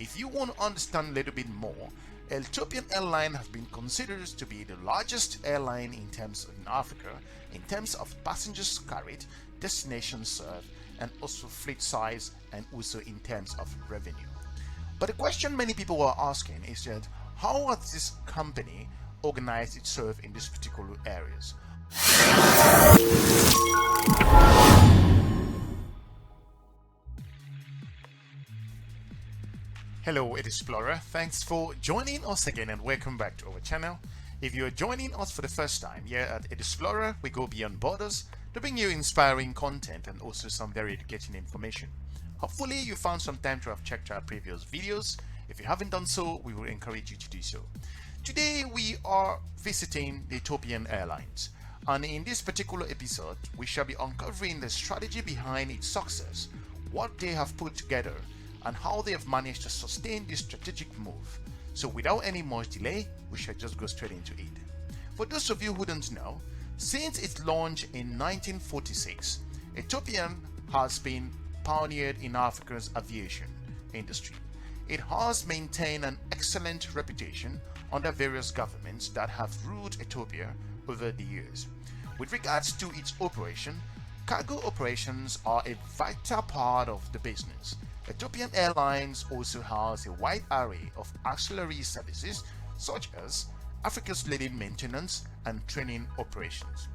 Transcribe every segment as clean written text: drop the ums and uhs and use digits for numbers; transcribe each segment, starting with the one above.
If you want to understand a little bit more, Ethiopian Airline has been considered to be the largest airline in Africa in terms of passengers carried, destinations served, and also fleet size, and also in terms of revenue. But the question many people are asking is that how has this company organized itself in these particular areas? Hello, Explorer. Thanks for joining us again and welcome back to our channel. If you're joining us for the first time here at Explorer, we go beyond borders to bring you inspiring content and also some very educating information. Hopefully you found some time to have checked our previous videos. If you haven't done so, we will encourage you to do so. Today we are visiting the Ethiopian Airlines, and in this particular episode we shall be uncovering the strategy behind its success, what they have put together, and how they have managed to sustain this strategic move. So without any more delay, we shall just go straight into it. For those of you who don't know, since its launch in 1946, Ethiopian has been pioneered in Africa's aviation industry. It has maintained an excellent reputation under various governments that have ruled Ethiopia over the years. With regards to its operation, cargo operations are a vital part of the business. Ethiopian Airlines also has a wide array of ancillary services such as Africa's leading maintenance and training operations.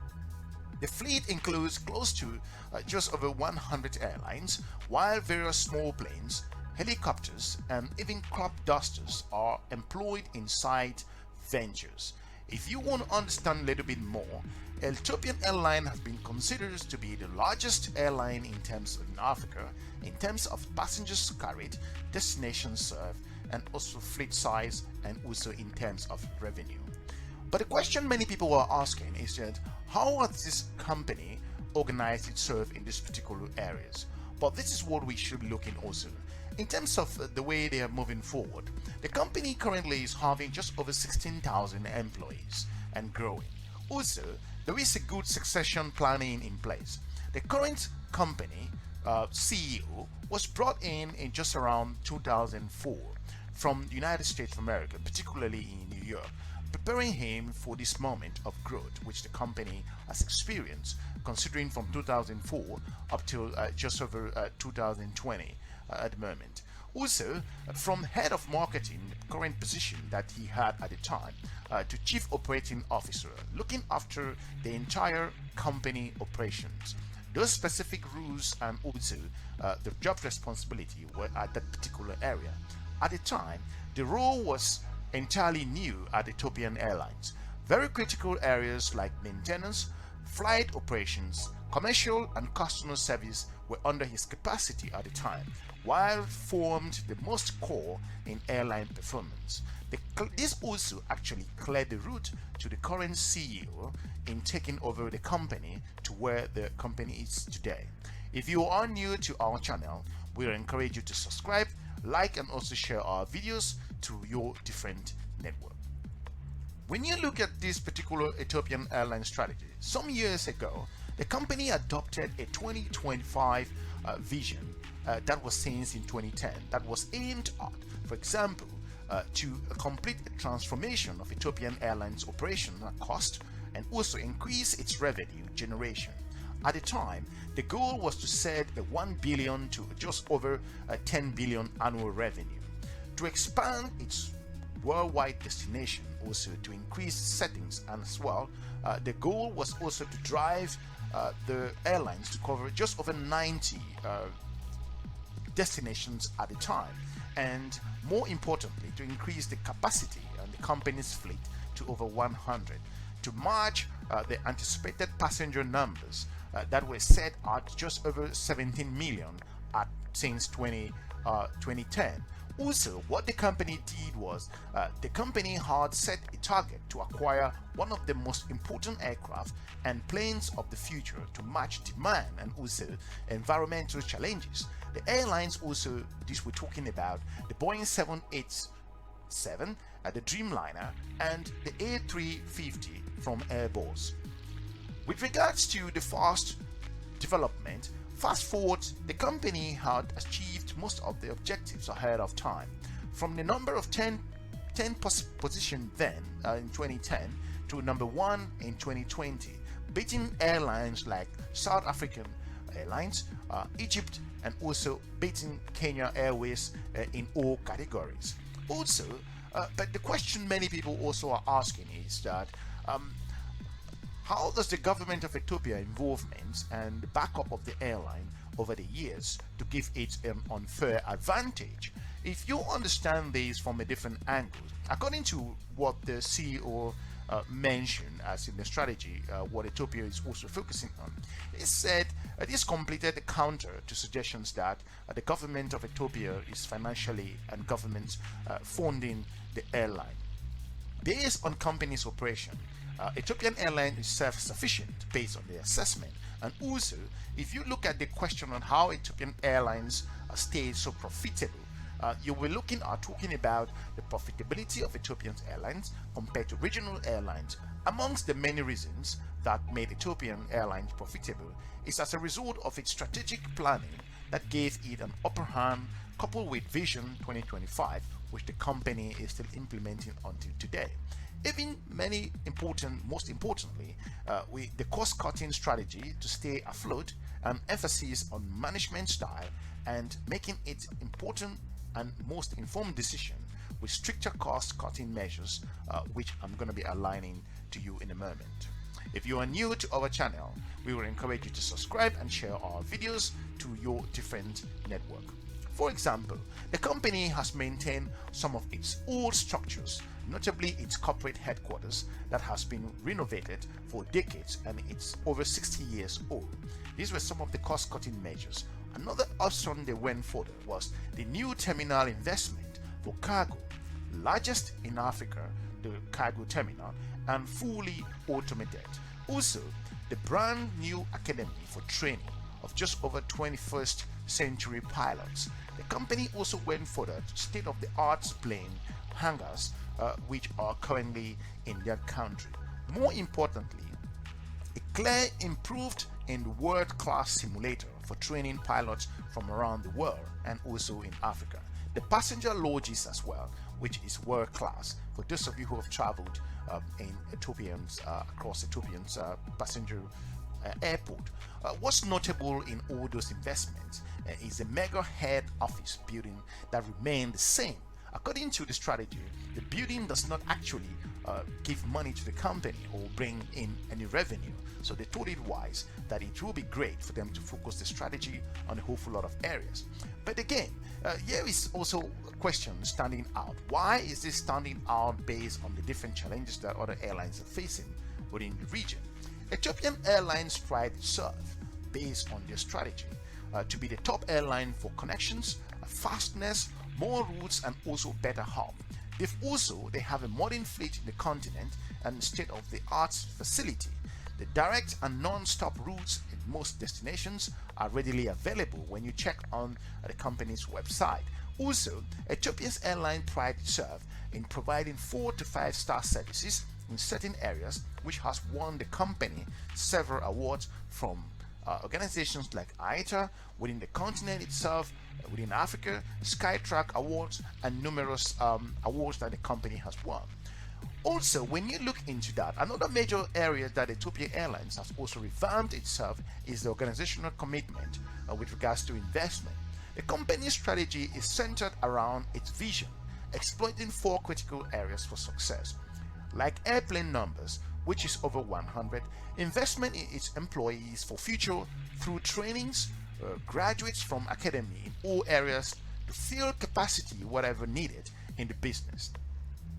The fleet includes close to just over 100 airlines, while various small planes, helicopters, and even crop dusters are employed inside ventures. If you want to understand a little bit more, Ethiopian Airline has been considered to be the largest airline in Africa in terms of passengers carried, destinations served, and also fleet size, and also in terms of revenue. But the question many people are asking is that how has this company organized itself in these particular areas? But this is what we should be looking also. In terms of the way they are moving forward, the company currently is having just over 16,000 employees and growing. Also, there is a good succession planning in place. The current company CEO was brought in just around 2004 from the United States of America, particularly in New York, preparing him for this moment of growth which the company has experienced, considering from 2004 up till just over 2020 at the moment. Also, from head of marketing, the current position that he had at the time, to chief operating officer, looking after the entire company operations. Those specific rules and also the job responsibility were at that particular area. At the time, the role was entirely new at Ethiopian Airlines. Very critical areas like maintenance, flight operations, commercial and customer service were under his capacity at the time, while formed the most core in airline performance. This also actually cleared the route to the current CEO in taking over the company to where the company is today. If you are new to our channel, we encourage you to subscribe, like, and also share our videos to your different network. When you look at this particular Ethiopian airline strategy, some years ago, the company adopted a 2025 vision that was since in 2010 that was aimed at, for example, to complete a transformation of Ethiopian Airlines operation cost and also increase its revenue generation. At the time, the goal was to set a 1 billion to just over 10 billion annual revenue, to expand its worldwide destination, also to increase settings, and as well the goal was also to drive the airlines to cover just over 90 destinations at a time, and more importantly to increase the capacity and the company's fleet to over 100 to match the anticipated passenger numbers that were set at just over 17 million since 2010. Also, what the company did was the company had set a target to acquire one of the most important aircraft and planes of the future to match demand and also environmental challenges. The airlines also, this we're talking about the Boeing 787, the Dreamliner, and the A350 from Airbus. With regards to the fast development, fast forward, the company had achieved most of the objectives ahead of time. from the number of 10 position then in 2010 to number 1 in 2020, beating airlines like South African Airlines, Egypt, and also beating Kenya Airways in all categories. Also, but the question many people also are asking is that how does the government of Ethiopia involvement and the backup of the airline over the years to give it an unfair advantage? If you understand this from a different angle, according to what the CEO mentioned as in the strategy, what Ethiopia is also focusing on, it said this completed a counter to suggestions that the government of Ethiopia is financially and government funding the airline. Based on company's operation, Ethiopian Airlines is self-sufficient based on the assessment. And also, if you look at the question on how Ethiopian Airlines stayed so profitable, you were talking about the profitability of Ethiopian Airlines compared to regional airlines. Amongst the many reasons that made Ethiopian Airlines profitable is as a result of its strategic planning that gave it an upper hand, coupled with Vision 2025, which the company is still implementing until today. Even most importantly, with the cost-cutting strategy to stay afloat, and emphasis on management style and making it important and most informed decision with stricter cost-cutting measures, which I'm going to be aligning to you in a moment. If you are new to our channel, we will encourage you to subscribe and share our videos to your different network. For example, the company has maintained some of its old structures, notably its corporate headquarters that has been renovated for decades and it's over 60 years old. These were some of the cost-cutting measures. Another option they went further was the new terminal investment for cargo, largest in Africa, the cargo terminal, and fully automated. Also, the brand new academy for training of just over 21st century pilots. The company also went further to state-of-the-art plane hangars, which are currently in their country. More importantly, a clear improved and world-class simulator for training pilots from around the world and also in Africa. The passenger lodges as well, which is world-class for those of you who have traveled in Ethiopians across Ethiopians passenger airport. What's notable in all those investments is the mega head office building that remained the same. According to the strategy, the building does not actually give money to the company or bring in any revenue. So they thought it wise that it will be great for them to focus the strategy on a whole lot of areas. But again, here is also a question standing out. Why is this standing out based on the different challenges that other airlines are facing within the region? Ethiopian Airlines pride itself based on their strategy to be the top airline for connections, fastness, more routes, and also better hub. They have a modern fleet in the continent and state-of-the-art facility. The direct and non-stop routes in most destinations are readily available when you check on the company's website. Also, Ethiopia's airline pride itself in providing 4 to 5 star services in certain areas, which has won the company several awards from organizations like Iaata within the continent itself, within Africa, Skytrack awards, and numerous awards that the company has won. Also, when you look into that, another major area that Ethiopian Airlines has also revamped itself is the organizational commitment with regards to investment. The company's strategy is centered around its vision, exploiting 4 critical areas for success, like airplane numbers, which is over 100, investment in its employees for future through trainings, graduates from academy in all areas to fill capacity whatever needed in the business.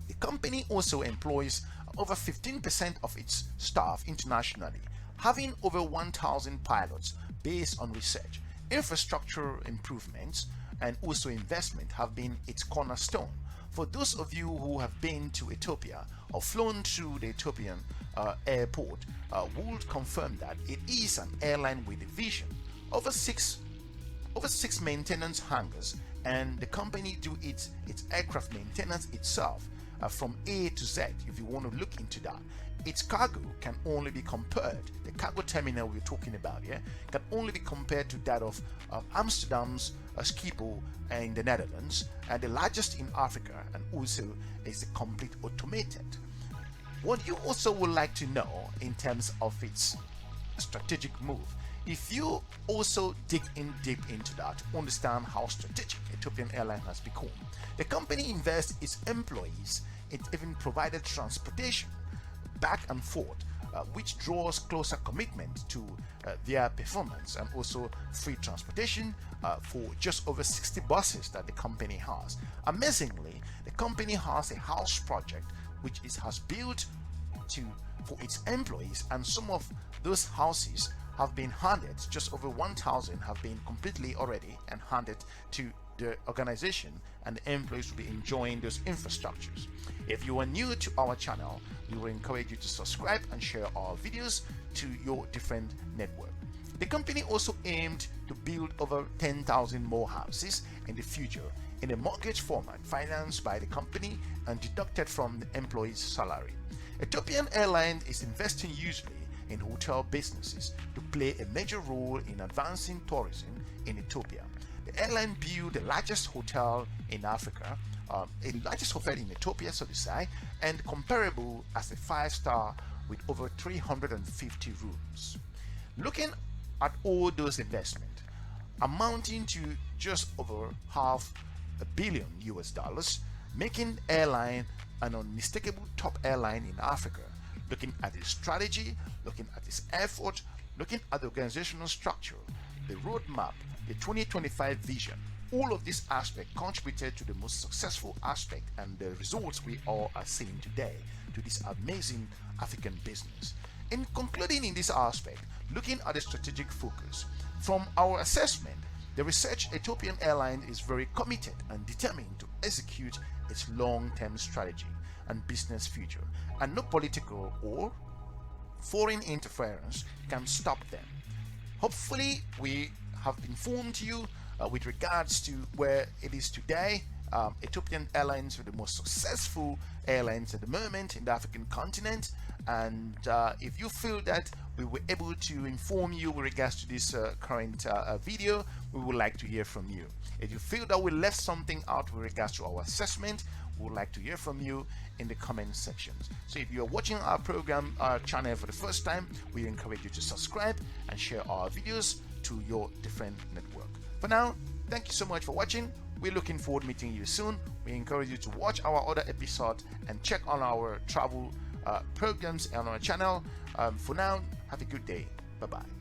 The company also employs over 15% of its staff internationally, having over 1,000 pilots based on research. Infrastructure improvements and also investment have been its cornerstone. For those of you who have been to Ethiopia or flown through the Ethiopian airport, would confirm that it is an airline with a vision. Over six maintenance hangars, and the company do its aircraft maintenance itself. from A to Z. If you want to look into that, its cargo can only be compared, the cargo terminal we're talking about here can only be compared to that of Amsterdam's Schiphol in the Netherlands, and the largest in Africa, and also is complete automated. What you also would like to know in terms of its strategic move, if you also dig in deep into that to understand how strategic Ethiopian Airline has become, the company invests its employees. It even provided transportation back and forth, which draws closer commitment to their performance, and also free transportation for just over 60 buses that the company has. Amazingly, the company has a house project which it has built for its employees, and some of those houses have been handed, just over 1,000 have been completely already and handed to the organization, and the employees will be enjoying those infrastructures. If you are new to our channel, we will encourage you to subscribe and share our videos to your different network. The company also aimed to build over 10,000 more houses in the future in a mortgage format, financed by the company and deducted from the employee's salary. Ethiopian Airlines is investing usually in hotel businesses to play a major role in advancing tourism in Ethiopia. The airline built the largest hotel in Africa, the largest hotel in Ethiopia, so to say, and comparable as a 5-star with over 350 rooms. Looking at all those investments, amounting to just over $500 million, making airline an unmistakable top airline in Africa. Looking at its strategy, looking at its effort, looking at the organizational structure, the roadmap, the 2025 vision, all of this aspect contributed to the most successful aspect and the results we all are seeing today to this amazing African business. In concluding in this aspect, looking at the strategic focus, from our assessment, the research Ethiopian Airlines is very committed and determined to execute its long-term strategy and business future, and no political or foreign interference can stop them. Hopefully, we have informed you with regards to where it is today. Ethiopian Airlines are the most successful airlines at the moment in the African continent, and if you feel that we were able to inform you with regards to this current video, we would like to hear from you. If you feel that we left something out with regards to our assessment, we would like to hear from you in the comment sections. So if you're watching our program, our channel for the first time, we encourage you to subscribe and share our videos to your different network. For now, thank you so much for watching. We're looking forward to meeting you soon. We encourage you to watch our other episodes and check on our travel programs on our channel. For now, have a good day. Bye-bye.